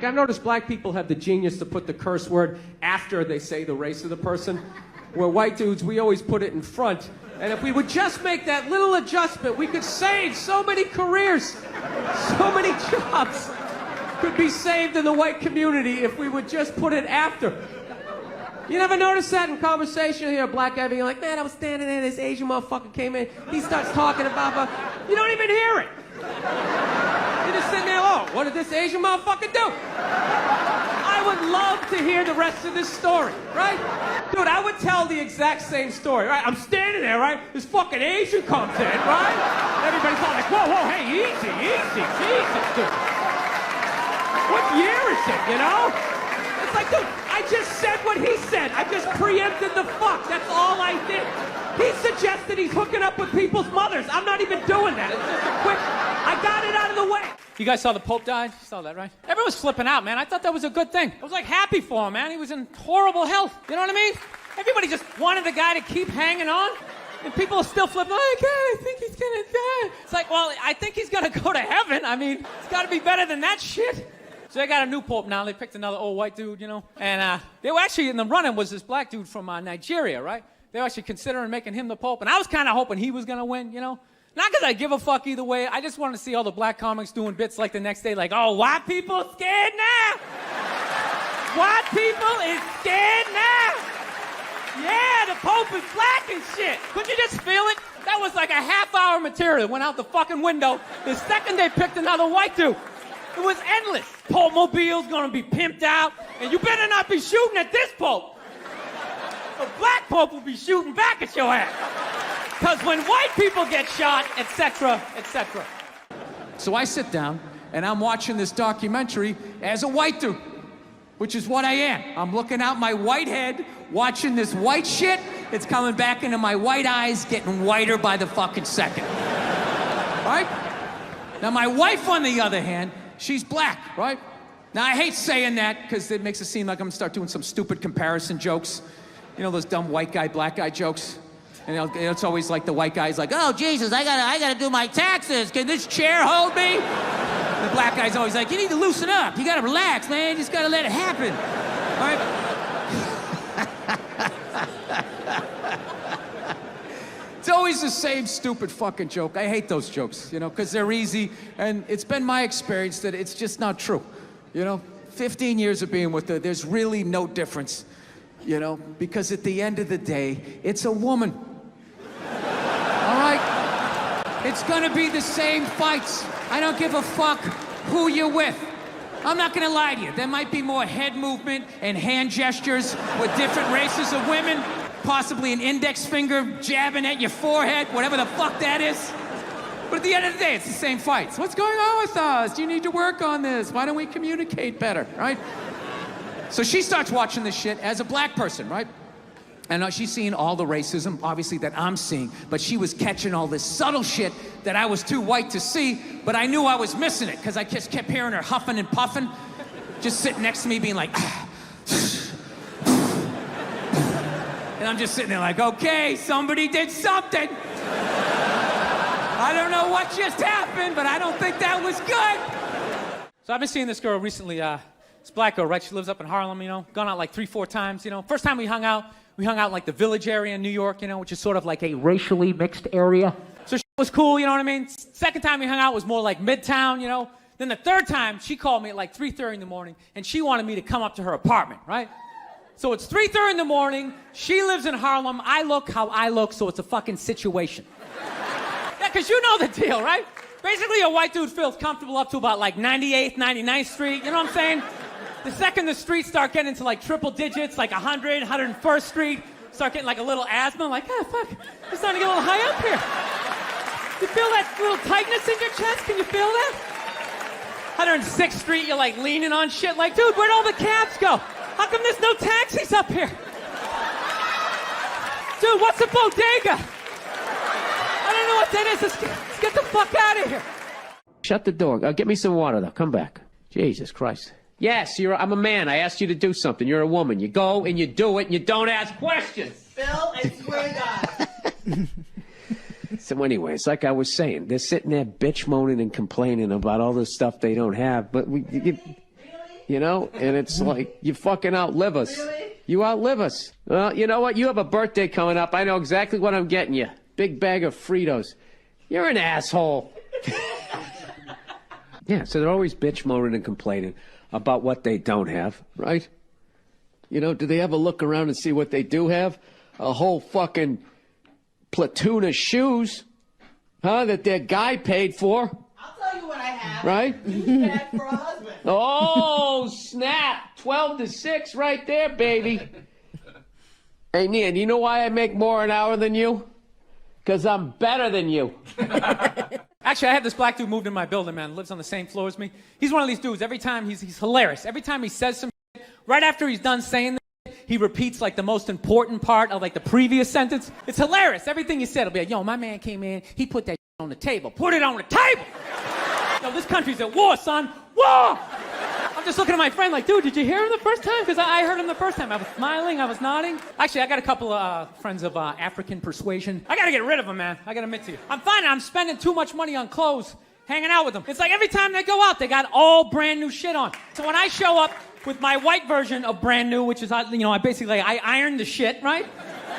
I've noticed black people have the genius to put the curse word after they say the race of the person, where white dudes, we always put it in front. And if we would just make that little adjustment, we could save so many careers, so many jobs could be saved in the white community if we would just put it after. You never notice that in conversation? You hear a black guy being like, man, I was standing there, this Asian motherfucker came in, he starts talking about, you don't even hear it. You're just sitting there, oh, what did this Asian motherfucker do? I would love to hear the rest of this story, right? Dude, I would tell the exact same story, right? I'm standing there, right? This fucking Asian comes in, right? Everybody's all like, whoa, whoa, hey, easy, Jesus, dude. What year is it, you know? It's like, dude, I just said what he said. I just preempted the fuck. That's all I did. He suggested he's hooking up with people's mothers. I'm not even doing that. It's just a quick, I got it out of the way. You guys saw the Pope died? You saw that, right? Everyone was flipping out, man. I thought that was a good thing. I was like happy for him, man. He was in horrible health. You know what I mean? Everybody just wanted the guy to keep hanging on. And people are still flipping, oh, God, I think he's gonna die. It's like, well, I think he's gonna go to heaven. I mean, it's gotta be better than that shit. So they got a new pope now. They picked another old white dude, you know. And they were actually in the running was this black dude from Nigeria, right? They were actually considering making him the pope. And I was kind of hoping he was going to win, you know. Not because I give a fuck either way. I just wanted to see all the black comics doing bits like the next day, like, oh, white people scared now. White people is scared now. Yeah, the pope is black and shit. Couldn't you just feel it? That was like a half-hour material. Went out the fucking window the second they picked another white dude. It was endless. Pope Mobile's gonna be pimped out, and you better not be shooting at this Pope. A black Pope will be shooting back at your ass. Because when white people get shot, etc., etc. So I sit down, and I'm watching this documentary as a white dude, which is what I am. I'm looking out my white head, watching this white shit. It's coming back into my white eyes, getting whiter by the fucking second. Right? Now, my wife, on the other hand, she's black, right? Now, I hate saying that because it makes it seem like I'm gonna start doing some stupid comparison jokes. You know, those dumb white guy, black guy jokes? And it's always like the white guy's like, oh, Jesus, I gotta do my taxes. Can this chair hold me? The black guy's always like, you need to loosen up. You gotta relax, man. You just gotta let it happen. All right? It's always the same stupid fucking joke. I hate those jokes, you know, because they're easy, and it's been my experience that it's just not true, you know? 15 years of being with her, there's really no difference, you know, because at the end of the day, it's a woman. All right? It's gonna be the same fights. I don't give a fuck who you're with. I'm not gonna lie to you. There might be more head movement and hand gestures with different races of women. Possibly an index finger jabbing at your forehead, whatever the fuck that is. But at the end of the day, it's the same fights. What's going on with us? You need to work on this. Why don't we communicate better, right? So she starts watching this shit as a black person, right? And she's seeing all the racism, obviously, that I'm seeing. But she was catching all this subtle shit that I was too white to see, but I knew I was missing it, because I just kept hearing her huffing and puffing, just sitting next to me being like, and I'm just sitting there like, okay, somebody did something. I don't know what just happened, but I don't think that was good. So I've been seeing this girl recently, this black girl, right? She lives up in Harlem, you know, gone out like 3-4 times, you know. First time we hung out in like the Village area in New York, you know, which is sort of like a racially mixed area. So she was cool, you know what I mean? Second time we hung out was more like Midtown, you know. Then the third time, she called me at like 3:30 in the morning, and she wanted me to come up to her apartment, right? So it's 3:30 in the morning, she lives in Harlem, I look how I look, so it's a fucking situation. Yeah, because you know the deal, right? Basically, a white dude feels comfortable up to about like 98th, 99th Street, you know what I'm saying? The second the streets start getting into like triple digits, like 100, 101st Street, start getting like a little asthma, like, ah, fuck, it's starting to get a little high up here. You feel that little tightness in your chest? Can you feel that? 106th Street, you're like leaning on shit, like, dude, where'd all the cabs go? How come there's no taxis up here? Dude, what's a bodega? I don't know what that is. Let's get the fuck out of here. Shut the door. Get me some water, though. Come back. Jesus Christ. Yes, I'm a man. I asked you to do something. You're a woman. You go and you do it and you don't ask questions. Phil, I swear to God. So anyway, it's like I was saying. They're sitting there bitch moaning and complaining about all the stuff they don't have. But You know? And it's like, you fucking outlive us. Really? You outlive us. Well, you know what? You have a birthday coming up. I know exactly what I'm getting you. Big bag of Fritos. You're an asshole. Yeah, so they're always bitch moaning and complaining about what they don't have, right? You know, do they ever look around and see what they do have? A whole fucking platoon of shoes, huh, that their guy paid for. I'll tell you what I have. Right? You bad for a husband. Oh, snap. 12 to 6 right there, baby. Hey, Nia, do you know why I make more an hour than you? Because I'm better than you. Actually, I had this black dude moved in my building, man. Lives on the same floor as me. He's one of these dudes. Every time he's hilarious. Every time he says some shit, right after he's done saying that, he repeats like the most important part of like the previous sentence. It's hilarious. Everything he said will be like, yo, my man came in, he put that shit on the table. Put it on the table! Yo, this country's at war, son. War! I'm just looking at my friend like, dude, did you hear him the first time? Because I heard him the first time. I was smiling, I was nodding. Actually, I got a couple of friends of African persuasion. I got to get rid of them, man. I got to admit to you. I'm finding I'm spending too much money on clothes hanging out with them. It's like every time they go out, they got all brand new shit on. So when I show up with my white version of brand new, which is, you know, I ironed the shit, right?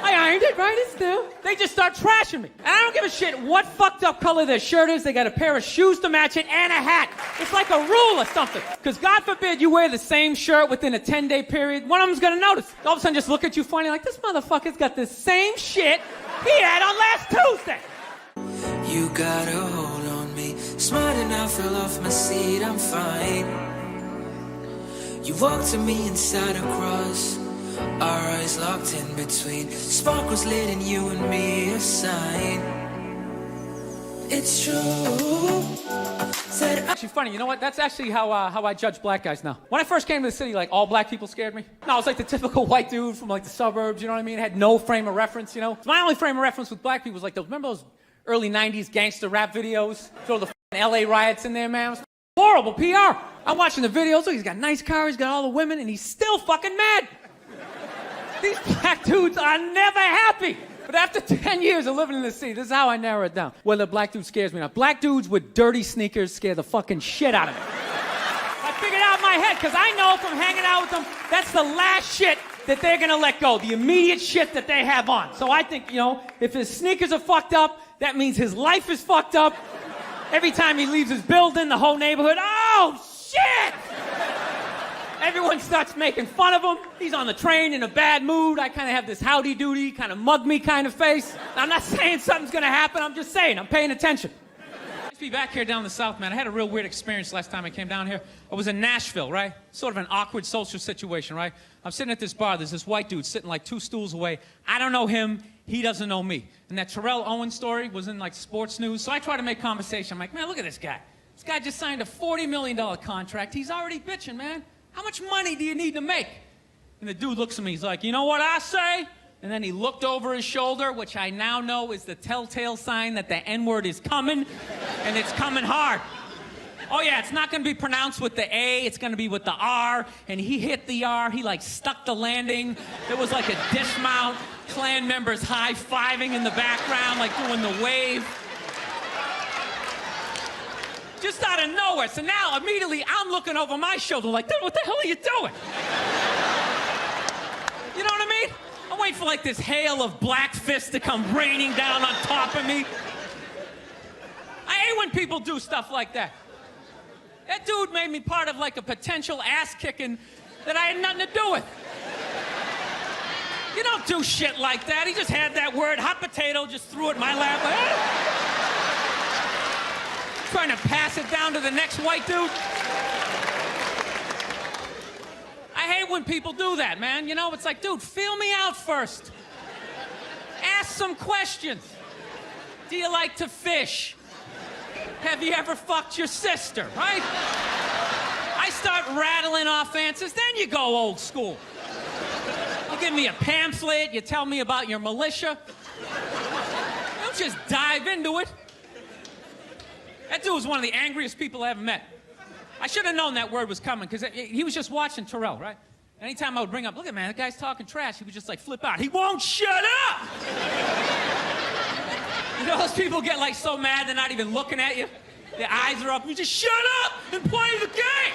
I ironed it, right? It's new. They just start trashing me. And I don't give a shit what fucked up color their shirt is. They got a pair of shoes to match it and a hat. It's like a rule or something. Because God forbid you wear the same shirt within a 10-day period. One of them's going to notice. All of a sudden just look at you funny like, this motherfucker's got the same shit he had on last Tuesday. You got a hold on me. Smart enough, fell off my seat, I'm fine. You walked to me inside a cross. Our eyes locked in between. Spark was lit and you and me a sign. It's true. Said Actually funny, you know what? That's actually how I judge black guys now. When I first came to the city, like all black people scared me. No, I was like the typical white dude from like the suburbs, you know what I mean? Had no frame of reference, you know? My only frame of reference with black people was like those, remember those early 90s gangster rap videos? Throw the LA riots in there, man. It was horrible PR. I'm watching the videos, look, he's got a nice car, he's got all the women, and he's still fucking mad. These black dudes are never happy. But after 10 years of living in the city, this is how I narrow it down. Whether a black dude scares me or not. Black dudes with dirty sneakers scare the fucking shit out of me. I figured out in my head, because I know from hanging out with them, that's the last shit that they're going to let go. The immediate shit that they have on. So I think, you know, if his sneakers are fucked up, that means his life is fucked up. Every time he leaves his building, the whole neighborhood, oh, shit! Everyone starts making fun of him. He's on the train in a bad mood. I kind of have this howdy-doody, kind of mug-me kind of face. I'm not saying something's going to happen. I'm just saying I'm paying attention. Nice to be back here down in the South, man. I had a real weird experience last time I came down here. I was in Nashville, right? Sort of an awkward social situation, right? I'm sitting at this bar. There's this white dude sitting like 2 stools away. I don't know him. He doesn't know me. And that Terrell Owens story was in like sports news. So I try to make conversation. I'm like, man, look at this guy. This guy just signed a $40 million contract. He's already bitching, man. How much money do you need to make? And the dude looks at me, he's like, you know what I say? And then he looked over his shoulder, which I now know is the telltale sign that the N-word is coming, and it's coming hard. Oh yeah, it's not gonna be pronounced with the A, it's gonna be with the R, and he hit the R, he like stuck the landing. There was like a dismount, Klan members high-fiving in the background, like doing the wave. Just out of nowhere. So now, immediately, I'm looking over my shoulder like, dude, what the hell are you doing? You know what I mean? I'm waiting for like this hail of black fists to come raining down on top of me. I hate when people do stuff like that. That dude made me part of like a potential ass-kicking that I had nothing to do with. You don't do shit like that. He just had that word, hot potato, just threw it in my lap. Like, ah! Trying to pass it down to the next white dude. I hate when people do that, man. You know, it's like, dude, feel me out first. Ask some questions. Do you like to fish? Have you ever fucked your sister, right? I start rattling off answers, then you go old school. You give me a pamphlet, you tell me about your militia. Don't just dive into it. That dude was one of the angriest people I ever met. I should have known that word was coming, because he was just watching Terrell, right? Anytime I would bring up, look at man, that guy's talking trash, he would just like flip out. He won't shut up! You know those people get like so mad they're not even looking at you? Their eyes are up, you just shut up and play the game!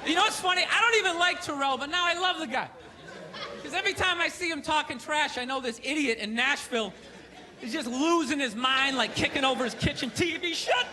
You know what's funny? I don't even like Terrell, but now I love the guy. Because every time I see him talking trash, I know this idiot in Nashville is just losing his mind, like kicking over his kitchen TV. Shut